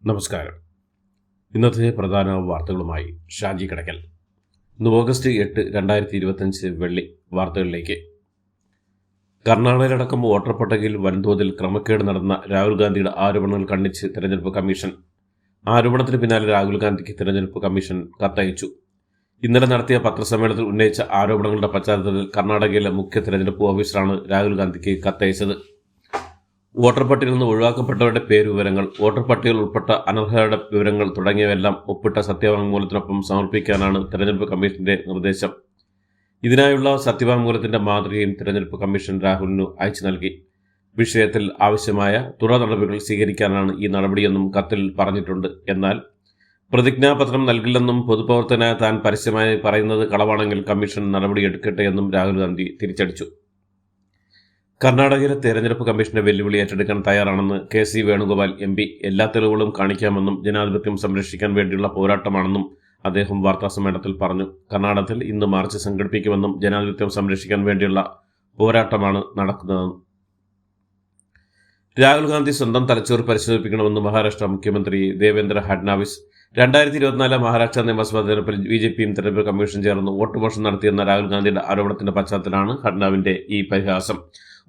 നമസ്കാരം. ഇന്നത്തെ പ്രധാന വാർത്തകളുമായി ഷാജി കടക്കൽ. ഇന്ന് ഓഗസ്റ്റ് 8, 2025 വെള്ളി. വാർത്തകളിലേക്ക്. കർണാടകയിലടക്കം വോട്ടർ പട്ടികയിൽ വൻതോതിൽ ക്രമക്കേട് നടന്ന രാഹുൽ ഗാന്ധിയുടെ ആരോപണങ്ങൾ ഖണ്ഡിച്ച് തെരഞ്ഞെടുപ്പ് കമ്മീഷൻ. ആരോപണത്തിന് പിന്നാലെ രാഹുൽ ഗാന്ധിക്ക് തെരഞ്ഞെടുപ്പ് കമ്മീഷൻ കത്തയച്ചു. ഇന്നലെ നടത്തിയ പത്രസമ്മേളനത്തിൽ ഉന്നയിച്ച ആരോപണങ്ങളുടെ പശ്ചാത്തലത്തിൽ കർണാടകയിലെ മുഖ്യ തെരഞ്ഞെടുപ്പ് ഓഫീസറാണ് രാഹുൽ ഗാന്ധിക്ക് കത്തയച്ചത്. വോട്ടർ പട്ടികയിൽ നിന്ന് ഒഴിവാക്കപ്പെട്ടവരുടെ പേരുവിവരങ്ങൾ, വോട്ടർ പട്ടികയിൽ ഉൾപ്പെട്ട അനർഹരുടെ വിവരങ്ങൾ തുടങ്ങിയവയെല്ലാം ഒപ്പിട്ട സത്യവാങ്മൂലത്തിനൊപ്പം സമർപ്പിക്കാനാണ് തെരഞ്ഞെടുപ്പ് കമ്മീഷന്റെ നിർദ്ദേശം. ഇതിനായുള്ള സത്യവാങ്മൂലത്തിന്റെ മാതൃകയും തെരഞ്ഞെടുപ്പ് കമ്മീഷൻ രാഹുലിന് അയച്ചു നൽകി. വിഷയത്തിൽ ആവശ്യമായ തുടർ നടപടികൾ സ്വീകരിക്കാനാണ് ഈ നടപടിയെന്നും കത്തിൽ പറഞ്ഞിട്ടുണ്ട്. എന്നാൽ പ്രതിജ്ഞാപത്രം നൽകില്ലെന്നും പൊതുപ്രവർത്തകനായ താൻ പരസ്യമായി പറയുന്നത് കളവാണെങ്കിൽ കമ്മീഷൻ നടപടിയെടുക്കട്ടെ എന്നും രാഹുൽ ഗാന്ധി തിരിച്ചടിച്ചു. കർണാടകയിലെ തെരഞ്ഞെടുപ്പ് കമ്മീഷന്റെ വെല്ലുവിളി ഏറ്റെടുക്കാൻ തയ്യാറാണെന്ന് KC വേണുഗോപാൽ MP. എല്ലാ തെളിവുകളും കാണിക്കാമെന്നും ജനാധിപത്യം സംരക്ഷിക്കാൻ വേണ്ടിയുള്ള പോരാട്ടമാണെന്നും അദ്ദേഹം വാർത്താസമ്മേളനത്തിൽ പറഞ്ഞു. കർണാടകത്തിൽ ഇന്ന് മാർച്ച് സംഘടിപ്പിക്കുമെന്നും ജനാധിപത്യം സംരക്ഷിക്കാൻ വേണ്ടിയുള്ള പോരാട്ടമാണ് നടക്കുന്നതെന്നും. രാഹുൽ ഗാന്ധി സ്വന്തം തലച്ചോറ് പരിശോധിപ്പിക്കണമെന്ന് മഹാരാഷ്ട്ര മുഖ്യമന്ത്രി ദേവേന്ദ്ര ഫഡ്നാവിസ്. 2024 മഹാരാഷ്ട്ര നിയമസഭാ തെരഞ്ഞെടുപ്പിൽ BJPയും തെരഞ്ഞെടുപ്പ് കമ്മീഷൻ ചേർന്ന് വോട്ട് മോഷണം നടത്തിയെന്ന രാഹുൽ ഗാന്ധിയുടെ ആരോപണത്തിന്റെ പശ്ചാത്തലത്തിലാണ് ഫഡ്നാവിന്റെ ഈ പരിഹാസം.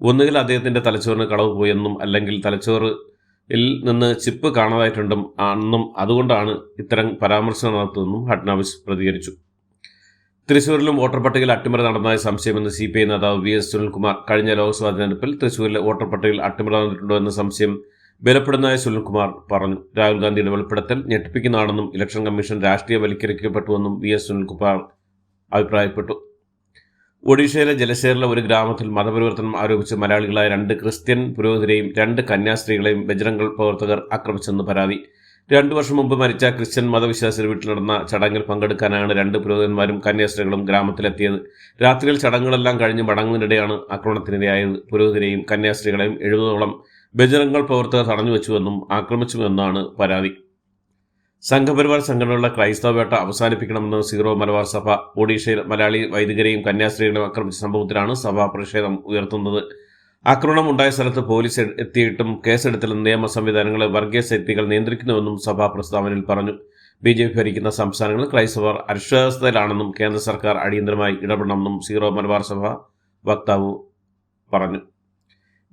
ഒന്നുകിൽ അദ്ദേഹത്തിന്റെ തലച്ചോറിന് കളവ് പോയെന്നും അല്ലെങ്കിൽ തലച്ചോറിൽ നിന്ന് ചിപ്പ് കാണാതായിട്ടുണ്ടെന്നും അതുകൊണ്ടാണ് ഇത്തരം പരാമർശം നടത്തുന്നതെന്നും ഫഡ്നാവിസ് പ്രതികരിച്ചു. തൃശൂരിലും വോട്ടർ പട്ടികയിൽ അട്ടിമറി നടന്നതായി സംശയമെന്ന് CPI നേതാവ് VS സുനിൽകുമാർ. കഴിഞ്ഞ ലോക്സഭാ തെരഞ്ഞെടുപ്പിൽ തൃശൂരിലെ വോട്ടർ പട്ടികയിൽ അട്ടിമറി നടന്നിട്ടുണ്ടോ എന്ന സംശയം ബലപ്പെടുന്നതായി സുനിൽകുമാർ പറഞ്ഞു. രാഹുൽ ഗാന്ധിയുടെ വെളിപ്പെടുത്തൽ ഞെട്ടിപ്പിക്കുന്നതാണെന്നും ഇലക്ഷൻ കമ്മീഷൻ രാഷ്ട്രീയവൽക്കരിക്കപ്പെട്ടുവെന്നും VS സുനിൽകുമാർ അഭിപ്രായപ്പെട്ടു. ഒഡീഷയിലെ ജലശേറിലെ ഒരു ഗ്രാമത്തിൽ മതപരിവർത്തനം ആരോപിച്ച് മലയാളികളായ 2 ക്രിസ്ത്യൻ പുരോഹിതരെയും 2 കന്യാസ്ത്രീകളെയും ബജ്രംഗ് പ്രവർത്തകർ ആക്രമിച്ചെന്ന് പരാതി. 2 വർഷം മുമ്പ് മരിച്ച ക്രിസ്ത്യൻ മതവിശ്വാസിയുടെ വീട്ടിൽ നടന്ന ചടങ്ങിൽ പങ്കെടുക്കാനാണ് 2 പുരോഹിതന്മാരും കന്യാസ്ത്രീകളും ഗ്രാമത്തിലെത്തിയത്. രാത്രിയിൽ ചടങ്ങുകളെല്ലാം കഴിഞ്ഞ് മടങ്ങുന്നതിനിടെയാണ് ആക്രമണത്തിനിരയായത്. പുരോഹിതരെയും കന്യാസ്ത്രീകളെയും 70ഓളം ബജ്രംഗ് പ്രവർത്തകർ തടഞ്ഞുവെച്ചുവെന്നും ആക്രമിച്ചുവെന്നാണ് പരാതി. സംഘപരിവാർ സംഘടനകളുടെ ക്രൈസ്തവ വേട്ട അവസാനിപ്പിക്കണമെന്ന് സീറോ മലബാർ സഭ. ഒഡീഷയിൽ മലയാളി വൈദികരെയും കന്യാസ്ത്രീകളെയും ആക്രമിച്ച സംഭവത്തിലാണ് സഭ പ്രതിഷേധം ഉയർത്തുന്നത്. ആക്രമണം ഉണ്ടായ സ്ഥലത്ത് പോലീസ് എത്തിയിട്ടും കേസെടുത്തില്ലെന്ന് നിയമ സംവിധാനങ്ങളെ വർഗീയ ശക്തികൾ നിയന്ത്രിക്കുന്നുവെന്നും സഭാ പ്രസ്താവനയിൽ പറഞ്ഞു. BJP ഭരിക്കുന്ന സംസ്ഥാനങ്ങളിൽ ക്രൈസ്തവർ അരക്ഷിതാവസ്ഥയിലാണെന്നും കേന്ദ്ര സർക്കാർ അടിയന്തരമായി ഇടപെടണമെന്നും സീറോ മലബാർ സഭ വക്താവ് പറഞ്ഞു.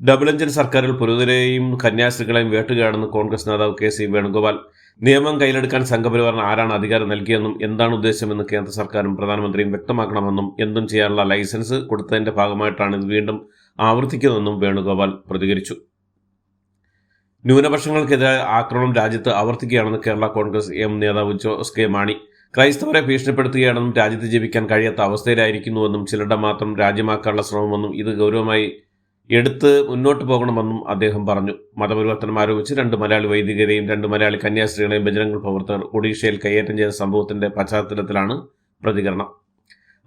ഡബിൾ എഞ്ചിൻ സർക്കാരിൽ പുരോഹിതരെയും കന്യാസ്ത്രീകളെയും വേട്ടുകയാണെന്ന് കോൺഗ്രസ് നേതാവ് KC വേണുഗോപാൽ. നിയമം കയ്യിലെടുക്കാൻ സംഘപരിവാറിന് ആരാണ് അധികാരം നൽകിയെന്നും എന്താണ് ഉദ്ദേശമെന്ന് കേന്ദ്ര സർക്കാരും പ്രധാനമന്ത്രിയും വ്യക്തമാക്കണമെന്നും എന്തും ചെയ്യാനുള്ള ലൈസൻസ് കൊടുത്തതിന്റെ ഭാഗമായിട്ടാണ് ഇത് വീണ്ടും ആവർത്തിക്കുന്നതെന്നും വേണുഗോപാൽ പ്രതികരിച്ചു. ന്യൂനപക്ഷങ്ങൾക്കെതിരായ ആക്രമണം രാജ്യത്ത് ആവർത്തിക്കുകയാണെന്ന് കേരള കോൺഗ്രസ് M നേതാവ് ജോസ് കെ മാണി. ക്രൈസ്തവരെ ഭീഷണിപ്പെടുത്തുകയാണെന്നും രാജ്യത്ത് ജീവിക്കാൻ കഴിയാത്ത അവസ്ഥയിലായിരിക്കുന്നുവെന്നും ചിലരുടെ മാത്രം രാജ്യമാക്കാനുള്ള ശ്രമമെന്നും ഇത് ഗൗരവമായി എടുത്ത് മുന്നോട്ട് പോകണമെന്നും അദ്ദേഹം പറഞ്ഞു. മതപരിവർത്തനം ആരോപിച്ച് 2 മലയാളി വൈദികരെയും 2 മലയാളി കന്യാസ്ത്രീകളെയും ബജ്രംഗ് പ്രവർത്തകർ ഒഡീഷയിൽ കയ്യേറ്റം ചെയ്ത സംഭവത്തിന്റെ പശ്ചാത്തലത്തിലാണ് പ്രതികരണം.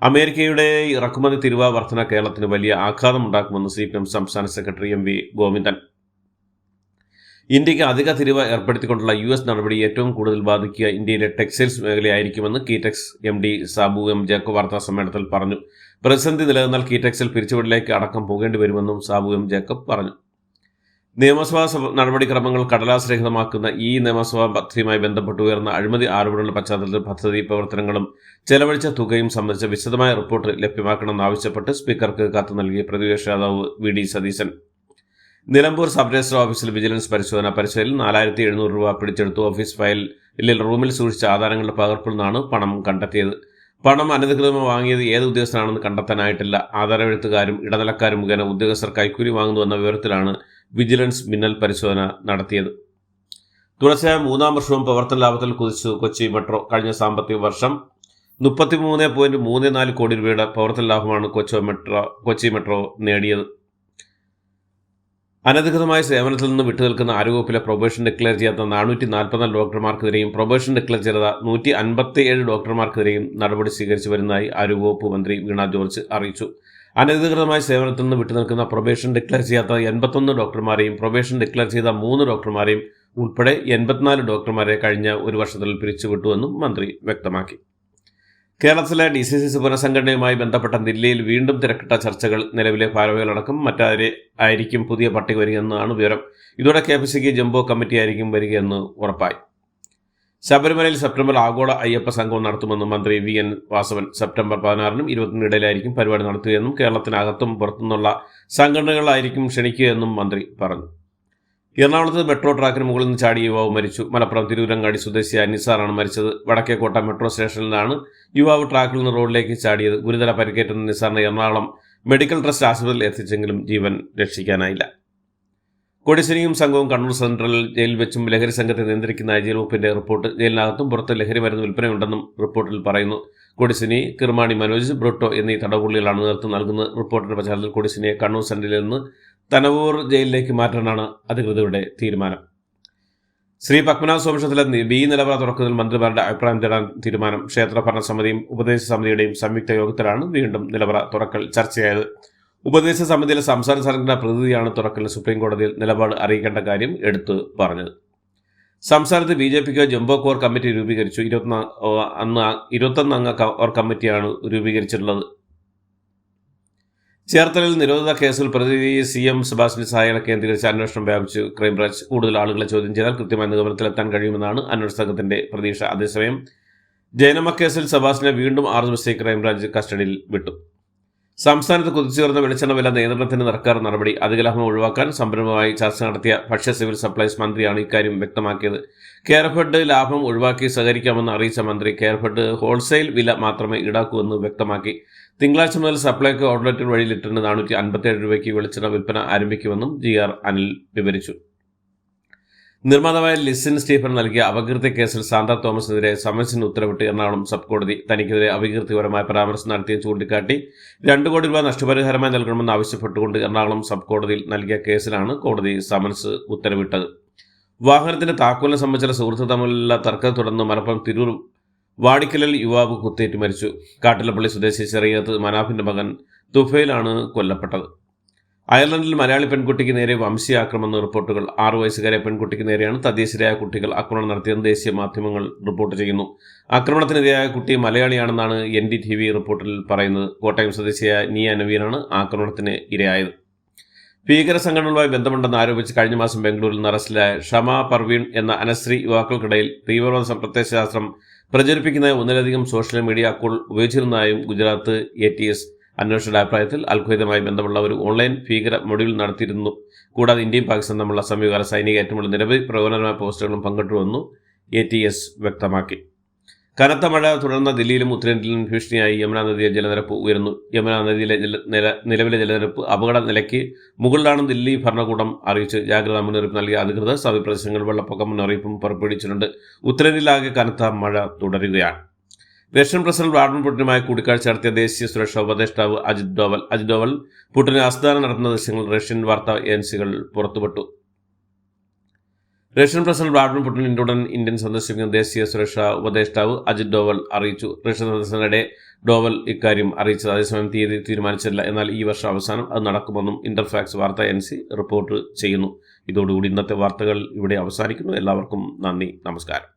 അമേരിക്കയുടെ ഇറക്കുമതി തീരുവ വർധന കേരളത്തിന് വലിയ ആഘാതമുണ്ടാക്കുമെന്ന് CPM സംസ്ഥാന സെക്രട്ടറി MV ഗോവിന്ദൻ. ഇന്ത്യക്ക് അധിക തീരുവ ഏർപ്പെടുത്തിക്കൊണ്ടുള്ള US നടപടി ഏറ്റവും കൂടുതൽ ബാധിക്കുക ഇന്ത്യയിലെ ടെക്സ്റ്റൈൽസ് മേഖലയായിരിക്കുമെന്ന് കീടെക്സ് MD സാബു M ജേക്കബ് വാർത്താ സമ്മേളനത്തിൽ പറഞ്ഞു. പ്രതിസന്ധി നിലനിന്നാൽ കീടെക്സിൽ പിരിച്ചുവിടലേക്ക് അടക്കം പോകേണ്ടി വരുമെന്നും സാബു M ജേക്കബ് പറഞ്ഞു. നിയമസഭാ നടപടിക്രമങ്ങൾ കടലാസ് രഹിതമാക്കുന്ന ഈ നിയമസഭാ പദ്ധതിയുമായി ബന്ധപ്പെട്ട് ഉയർന്ന അഴിമതി ആരോപണങ്ങളുടെ പശ്ചാത്തലത്തിൽ പദ്ധതി പ്രവർത്തനങ്ങളും ചെലവഴിച്ച തുകയും സംബന്ധിച്ച വിശദമായ റിപ്പോർട്ട് ലഭ്യമാക്കണമെന്നാവശ്യപ്പെട്ട് സ്പീക്കർക്ക് കത്ത് നൽകി പ്രതിപക്ഷ നേതാവ് VD Satheesan. Nilambur sub register ഓഫീസിൽ വിജിലൻസ് പരിശോധനയിൽ 4700 രൂപ പിടിച്ചെടുത്തു. ഓഫീസ് ഫയലിൽ റൂമിൽ സൂക്ഷിച്ച ആധാരങ്ങളുടെ പകർപ്പിൽ നിന്നാണ് പണം കണ്ടെത്തിയത്. പണം അനധികൃതമായി വാങ്ങിയത് ഏത് ഉദ്യോഗസ്ഥനാണെന്ന് കണ്ടെത്താനായിട്ടില്ല. ആധാരമെഴുത്തുകാരും ഇടനിലക്കാരും മുഖേന ഉദ്യോഗസ്ഥർ കൈക്കൂലി വാങ്ങുന്നുവെന്ന വിവരത്തിലാണ് വിജിലൻസ് മിന്നൽ പരിശോധന നടത്തിയത്. തുടർച്ചയായ 3-ാം വർഷവും പ്രവർത്തന ലാഭത്തിൽ കുതിച്ചു കൊച്ചി മെട്രോ. കഴിഞ്ഞ സാമ്പത്തിക വർഷം 33.34 കോടി രൂപയുടെ പ്രവർത്തന ലാഭമാണ് കൊച്ചി മെട്രോ നേടിയത്. അനധികൃതമായ സേവനത്തിൽ നിന്ന് വിട്ടുനിൽക്കുന്ന ആരോഗ്യവകുപ്പിലെ പ്രൊബേഷൻ ഡിക്ലെയർ ചെയ്യാത്ത 444 ഡോക്ടർമാർക്കെതിരെയും പ്രൊബേഷൻ ഡിക്ലെയർ ചെയ്ത 157 ഡോക്ടർമാർക്കെതിരെയും നടപടി സ്വീകരിച്ചു വരുന്നതായി ആരോഗ്യവകുപ്പ് മന്ത്രി വീണ ജോർജ് അറിയിച്ചു. അനധികൃതമായ സേവനത്തിൽ നിന്ന് വിട്ടുനിൽക്കുന്ന പ്രൊബേഷൻ ഡിക്ലെയർ ചെയ്യാത്ത 81 ഡോക്ടർമാരെയും പ്രൊബേഷൻ ഡിക്ലെയർ ചെയ്ത 3 ഡോക്ടർമാരെയും ഉൾപ്പെടെ 84 ഡോക്ടർമാരെ കഴിഞ്ഞ ഒരു വർഷത്തിൽ പിരിച്ചുവിട്ടുവെന്നും മന്ത്രി വ്യക്തമാക്കി. കേരളത്തിലെ DCCC പുനഃസംഘടനയുമായി ബന്ധപ്പെട്ട ദില്ലിയിൽ വീണ്ടും തിരക്കിട്ട ചർച്ചകൾ. നിലവിലെ ഭാരവാഹികളടക്കം മറ്റാരെ ആയിരിക്കും പുതിയ പട്ടിക വരികയെന്നാണ് വിവരം. ഇതോടെ KPCC ജംബോ കമ്മിറ്റി ആയിരിക്കും വരികയെന്ന് ഉറപ്പായി. ശബരിമലയിൽ സെപ്റ്റംബർ ആഗോള അയ്യപ്പ സംഗമം നടത്തുമെന്നും മന്ത്രി VN വാസവൻ. സെപ്റ്റംബർ 16-നും 20-നും ഇടയിലായിരിക്കും പരിപാടി നടത്തുകയെന്നും കേരളത്തിനകത്തും പുറത്തുനിന്നുള്ള സംഘടനകളായിരിക്കും ക്ഷണിക്കുകയെന്നും മന്ത്രി പറഞ്ഞു. എറണാകുളത്ത് മെട്രോ ട്രാക്കിന് മുകളിൽ നിന്ന് ചാടിയ യുവാവ് മരിച്ചു. മലപ്പുറം തിരൂരങ്ങാടി സ്വദേശിയായ നിസാറാണ് മരിച്ചത്. വടക്കേക്കോട്ട മെട്രോ സ്റ്റേഷനിലാണ് യുവാവ് ട്രാക്കിൽ നിന്ന് റോഡിലേക്ക് ചാടിയത്. ഗുരുതര പരിക്കേറ്റുന്ന നിസാറിനെ എറണാകുളം മെഡിക്കൽ ട്രസ്റ്റ് ആശുപത്രിയിൽ എത്തിച്ചെങ്കിലും ജീവൻ രക്ഷിക്കാനായില്ല. കൊടിശനിയും സംഘവും കണ്ണൂർ സെൻട്രൽ ജയിലിൽ വെച്ചും ലഹരി സംഘത്തെ നിയന്ത്രിക്കുന്ന ജയിൽ വകുപ്പിന്റെ റിപ്പോർട്ട്. ജയിലിനകത്തും പുറത്ത് ലഹരി മരുന്ന് വിൽപ്പനയുണ്ടെന്നും റിപ്പോർട്ടിൽ പറയുന്നു. കൊടിശനി, കിർമാണി മനോജ്, ബ്രൂട്ടോ എന്നീ തടവുപുള്ളികളാണ് നേതൃത്വം നൽകുന്നത്. റിപ്പോർട്ടിന്റെ പശ്ചാത്തലത്തിൽ കൊടിശനിയെ കണ്ണൂർ സെൻട്രലിൽ നിന്ന് തനവൂർ ജയിലിലേക്ക് മാറ്റാനാണ് അധികൃതരുടെ തീരുമാനം. ശ്രീ പത്മനാഭസ്വാമി ക്ഷേത്രത്തിലെ B നിലവറ തുറക്കുന്നതിൽ മന്ത്രിമാരുടെ അഭിപ്രായം തേടാൻ തീരുമാനം. ക്ഷേത്ര ഭരണസമിതിയും ഉപദേശ സമിതിയുടെയും സംയുക്ത യോഗത്തിലാണ് വീണ്ടും നിലവറ തുറക്കൽ ചർച്ചയായത്. ഉപദേശ സമിതിയിലെ സംസ്ഥാന സർക്കാരിന്റെ പ്രതിനിധിയാണ് തുറക്കലിന് സുപ്രീം കോടതിയിൽ നിലപാട് അറിയിക്കേണ്ട കാര്യം എടുത്തു പറഞ്ഞത്. സംസ്ഥാനത്ത് BJPക്ക് ജംബോ കോർ കമ്മിറ്റി രൂപീകരിച്ചു. 21 അംഗ കോർ കമ്മിറ്റിയാണ് രൂപീകരിച്ചിട്ടുള്ളത്. ചേർത്തലയിൽ നിരോധിത കേസിൽ പ്രതി CM സുഭാഷിന്റെ സഹായികളെ കേന്ദ്രീകരിച്ച് അന്വേഷണം വ്യാപിച്ചു ക്രൈംബ്രാഞ്ച്. കൂടുതൽ ആളുകളെ ചോദ്യം ചെയ്താൽ കൃത്യമായ നിഗമനത്തിലെത്താൻ കഴിയുമെന്നാണ് അന്വേഷണ സംഘത്തിന്റെ പ്രതീക്ഷ. അതേസമയം ജയനമ്മ കേസിൽ സുഭാഷിനെ വീണ്ടും 6 ദിവസത്തേക്ക് ക്രൈംബ്രാഞ്ച് കസ്റ്റഡിയിൽ വിട്ടു. സംസ്ഥാനത്ത് കുതിച്ചുയർന്ന വെളിച്ചെണ്ണ വില നിയന്ത്രണത്തിന് സർക്കാർ നടപടി. അധികലാഭം ഒഴിവാക്കാൻ സംരംഭമായി ചർച്ച നടത്തിയ ഭക്ഷ്യ സിവിൽ സപ്ലൈസ് മന്ത്രിയാണ് ഇക്കാര്യം വ്യക്തമാക്കിയത്. കെയർഫെഡ് ലാഭം ഒഴിവാക്കി സഹകരിക്കാമെന്ന് അറിയിച്ച മന്ത്രി കെയർഫെഡ് ഹോൾസെയിൽ വില മാത്രമേ ഈടാക്കൂവെന്ന് വ്യക്തമാക്കി. തിങ്കളാഴ്ച മുതൽ സപ്ലൈകോ ഔട്ട്ലെറ്റുകൾ വഴി ലിറ്ററിന് 457 രൂപയ്ക്ക് വെളിച്ചെണ്ണ വിൽപ്പന ആരംഭിക്കുമെന്നും GR അനിൽ വിവരിച്ചു. നിർമ്മാതാവായ ലിസിൻ സ്റ്റീഫൻ നൽകിയ അപകീർത്തി കേസിൽ സാന്ദ്ര തോമസിനെതിരെ സമൻസിന് ഉത്തരവിട്ട് എറണാകുളം സബ് കോടതി. തനിക്കെതിരെ അപകീർത്തിപരമായ പരാമർശം നടത്തിയ ചൂണ്ടിക്കാട്ടി 2 കോടി രൂപ നഷ്ടപരിഹാരമായി നൽകണമെന്ന് ആവശ്യപ്പെട്ടുകൊണ്ട് എറണാകുളം സബ് കോടതിയിൽ നൽകിയ കേസിലാണ് കോടതി സമൻസ് ഉത്തരവിട്ടത്. വാഹനത്തിന്റെ താക്കോലിനെ സംബന്ധിച്ച സുഹൃത്ത് തമ്മിലുള്ള തർക്കത്തെ തുടർന്ന് മലപ്പുറം തിരൂർ വാടിക്കലിൽ യുവാവ് കുത്തേറ്റ് മരിച്ചു. കാട്ടിലപ്പള്ളി സ്വദേശി ചെറിയത്ത് മനാഫിന്റെ മകൻ തുഫയിലാണ് കൊല്ലപ്പെട്ടത്. അയർലൻഡിൽ മലയാളി പെൺകുട്ടിക്ക് നേരെ വംശീയ ആക്രമണം റിപ്പോർട്ടുകൾ. 6 വയസ്സുകാരെ പെൺകുട്ടിക്ക് നേരെയാണ് തദ്ദേശീയരായ കുട്ടികൾ ആക്രമണം നടത്തിയെന്ന് ദേശീയ മാധ്യമങ്ങൾ റിപ്പോർട്ട് ചെയ്യുന്നു. ആക്രമണത്തിനിരയായ കുട്ടി മലയാളിയാണെന്നാണ് NDTV റിപ്പോർട്ടിൽ പറയുന്നത്. കോട്ടയം സ്വദേശിയായ നിയ നവീനാണ് ആക്രമണത്തിന് ഇരയായത്. ഭീകര സംഘടനകളുമായി ബന്ധമുണ്ടെന്ന് ആരോപിച്ച് കഴിഞ്ഞ മാസം ബംഗളൂരിൽ നിന്ന് അറസ്റ്റിലായ ഷമ പർവീൺ എന്ന അനശ്രീ യുവാക്കൾക്കിടയിൽ തീവ്രവാദ പ്രത്യയശാസ്ത്രം പ്രചരിപ്പിക്കുന്ന ഒന്നിലധികം സോഷ്യൽ മീഡിയ അക്കൗണ്ട് ഉപയോഗിച്ചിരുന്നതായും ഗുജറാത്ത് ATS അന്വേഷണ അഭിപ്രായത്തിൽ അൽഖ്വയ്ദയുമായി ബന്ധമുള്ള ഒരു ഓൺലൈൻ ഭീകര മൊഡ്യൂൾ നടത്തിയിരുന്നു. കൂടാതെ ഇന്ത്യയും പാകിസ്ഥാനും തമ്മിലുള്ള സമീപകാല സൈനിക ഏറ്റുമുട്ടൽ നിരവധി പ്രകോപനപരമായ പോസ്റ്റുകളും പങ്കിട്ടുവെന്നും ATS വ്യക്തമാക്കി. കനത്ത മഴ തുടർന്ന ദില്ലിയിലും ഉത്തരേന്ത്യയിലും ഭീഷണിയായി യമുന നദിയിലെ ജലനിരപ്പ് ഉയർന്നു. യമുന നദിയിലെ നിലവിലെ ജലനിരപ്പ് അപകട നിലയ്ക്ക് മുകളിലാണെന്ന് ദില്ലി ഭരണകൂടം അറിയിച്ച് ജാഗ്രതാ മുന്നറിയിപ്പ് നൽകിയ അധികൃതർ സമീപ പ്രദേശങ്ങളിൽ വെള്ളപ്പൊക്ക മുന്നറിയിപ്പും പുറപ്പെടുവിച്ചിട്ടുണ്ട്. ഉത്തരേന്ത്യയിലാകെ കനത്ത മഴ തുടരുകയാണ്. റഷ്യൻ പ്രസിഡന്റ് വ്ളാഡിമിർ പുടിനുമായി കൂടിക്കാഴ്ച നടത്തിയ ദേശീയ സുരക്ഷാ ഉപദേഷ്ടാവ് അജിത് ഡോവൽ പുടിന് ഹസ്തദാനം നടത്തുന്ന ദൃശ്യങ്ങൾ റഷ്യൻ വാർത്താ ഏജൻസികൾ പുറത്തുവിട്ടു. റഷ്യൻ പ്രസിഡന്റ് വ്ളാഡിമിർ പുടിൻ ഉടൻ ഇന്ത്യൻ സന്ദർശിക്കുന്ന ദേശീയ സുരക്ഷാ ഉപദേഷ്ടാവ് അജിത് ഡോവൽ അറിയിച്ചു. റഷ്യൻ സന്ദർശനത്തിനിടെ ഡോവൽ ഇക്കാര്യം അറിയിച്ചത്. അതേസമയം തീയതി തീരുമാനിച്ചില്ല. എന്നാൽ ഈ വർഷം അവസാനം അത് നടക്കുമെന്നും ഇന്റർഫാക്സ് വാർത്താ ഏജൻസി റിപ്പോർട്ട് ചെയ്യുന്നു. ഇതോടുകൂടി ഇന്നത്തെ വാർത്തകൾ ഇവിടെ അവസാനിക്കുന്നു. എല്ലാവർക്കും നന്ദി, നമസ്കാരം.